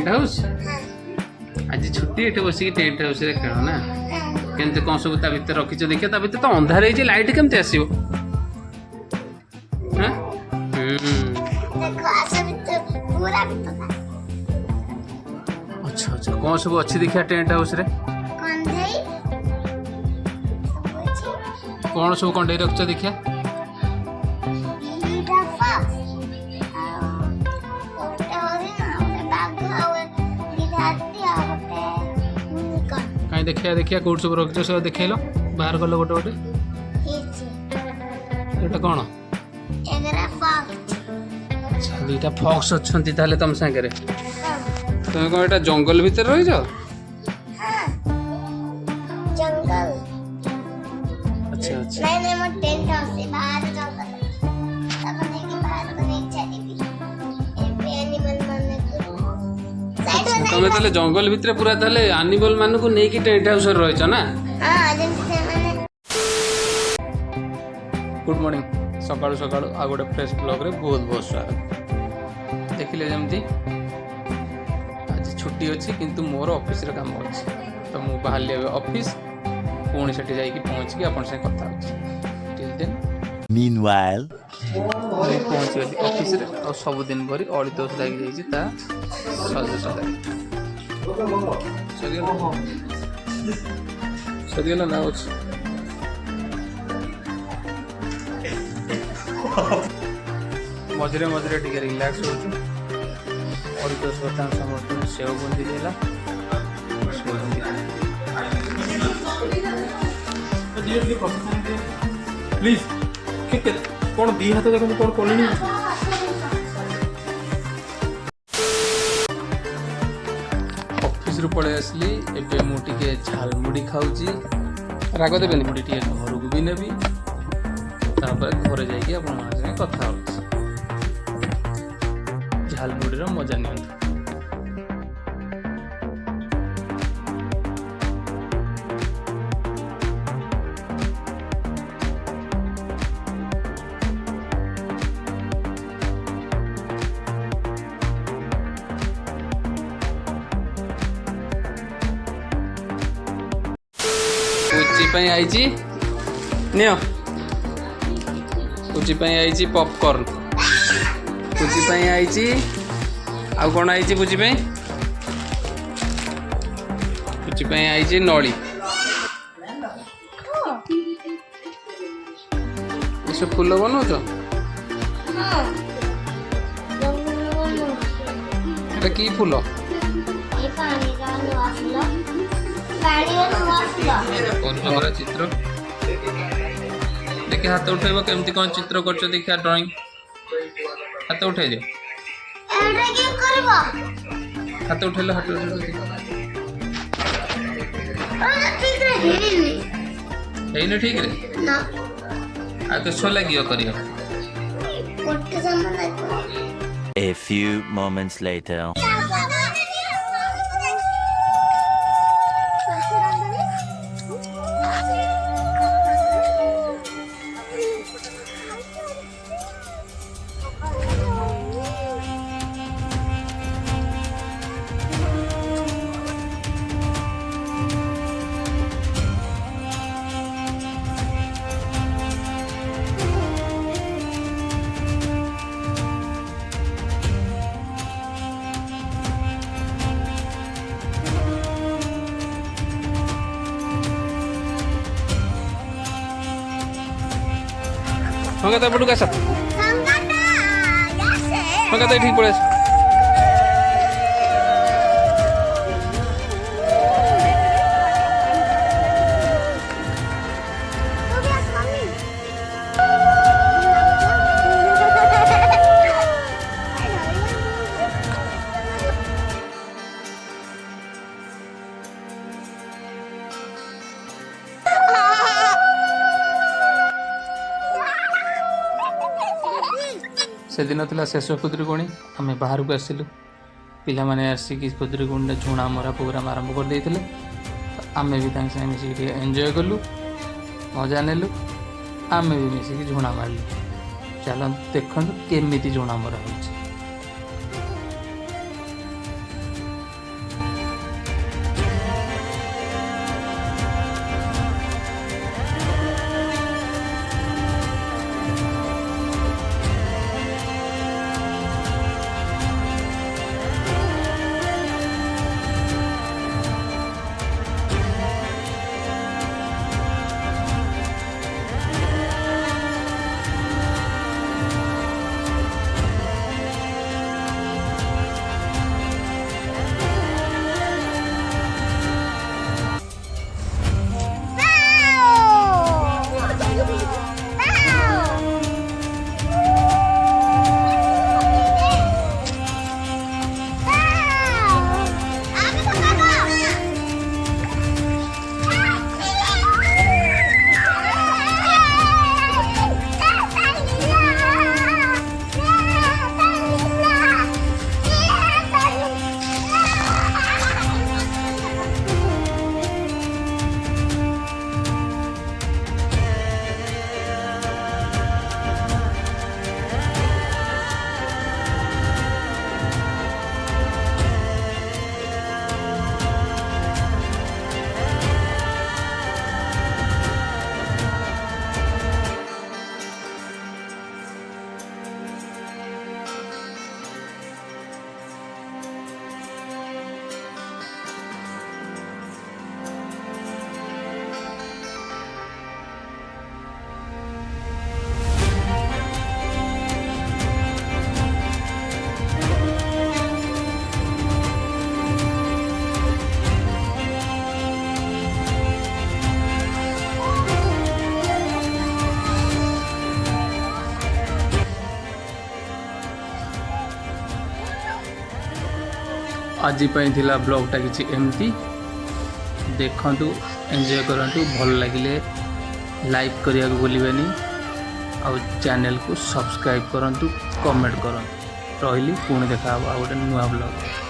Tent house आज छुट्टी एठे बस टेंट हाउस रे खेल ना केमते कौन सब ता भीतर रखिछ देखिए ता भीतर तो अंधार है जे लाइट केमते आसीबो हां देखो आसे भीतर पूरा भीतर अच्छा अच्छा कौन सब अच्छी देखिया टेंट हाउस रे कंधई कौन सब कंडे रखछ देखिया लीडा फॉक्स ओटे होरी ना ओटे बाघ और लीडाती और ओटे यूनिकॉर्न काई देखिया देखिया कोड सब रखछ सब देखेलो बाहर गलो गोटे गोटे हिच एटा कोन एगरा फॉक्स अच्छा दुईटा फॉक्स अछंती ताले तुम संगे रे तुम कोन एटा जंगल भीतर रहि जाओ हां जंगल अच्छा अच्छा नहीं मैं टेंट हाउस से बाहर जंगल तब नहीं कि बाहर को नहीं चली भी ए एनिमल माने को साइड में तुम ताले जंगल भीतर पूरा ताले एनिमल मान को नहीं कि टेंट हाउस रे रहिछ ना हां जेंति से माने गुड मॉर्निंग सकाळु सकाळु आ गोटे फ्रेश ब्लॉग रे बहुत बहुत स्वागत देखिले जमती आज छुट्टी अच्छी किंतु मोर ऑफिस रे काम अछि तो मु बाहर ले ऑफिस पुणी सेठी जाई कि पहुंच के अपन से कथा अछि टिल देन Meanwhile, पहुंच गली ऑफिस रे और सब दिन भरी अड़ी दोष लाग जाई छी ता सज सज सदियो ना अछि मझे मझे टे रिलैक्स हो और दस बर्तमान समस्त सेव बुंदी देला प्लीज कौन दी हाथ देखो कौन कॉलोनी ऑफिस रु पळे असली एबे मु टिके झालमुड़ी खाउची राग देबेनी मुड़ी टिके घर को भी नेबी तापर घरे जाइए अपन मान से कथा हो झालमुड़ी रो मजा नियंत पूची पई आईची नियो पूची पई आईची पॉपकॉर्न पूची पई आईची आ कोन आईची पूची पई आईची नळी ये फूल बनाउछ এটা কি ফুল ए पानी का वासला पानी का वासला कोन चित्र देखिए हाथ उठेबो केमती कोन चित्र करछ देखिया ड्राइंग हाथ उठे दियो एटा के करबो हाथ उठेलो अरे ठीक रे हेनी हेइने ठीक रे ना आ तो छो लागियो करियो कोटे सामान लागो a few moments later. होगा तो बड़ू कैसा संगाटा यासे होगा तो ठीक पड़े तो भी मम्मी से दिन था शेष खुदुरीकुणी आम बाहर को आसिलु पिला माने आसिक खुदुरीकुणी झुणा मरा प्रोग्राम आरंभ कर देते आम भी मिसिक एंजॉय कलु मजा नेलु आम भी मिसिक झुणा मारलु चल देखु केमी झुणा मरा हो आज थिला ब्लॉगटा किसी एमती देखंतु एंजॉय करंतु भल लगिले लाइक करिया को भूलिबेनी और चैनल को सब्सक्राइब करंतु कमेंट करंतु रहिली पुणी देखा गोटे नुआ ब्लॉग।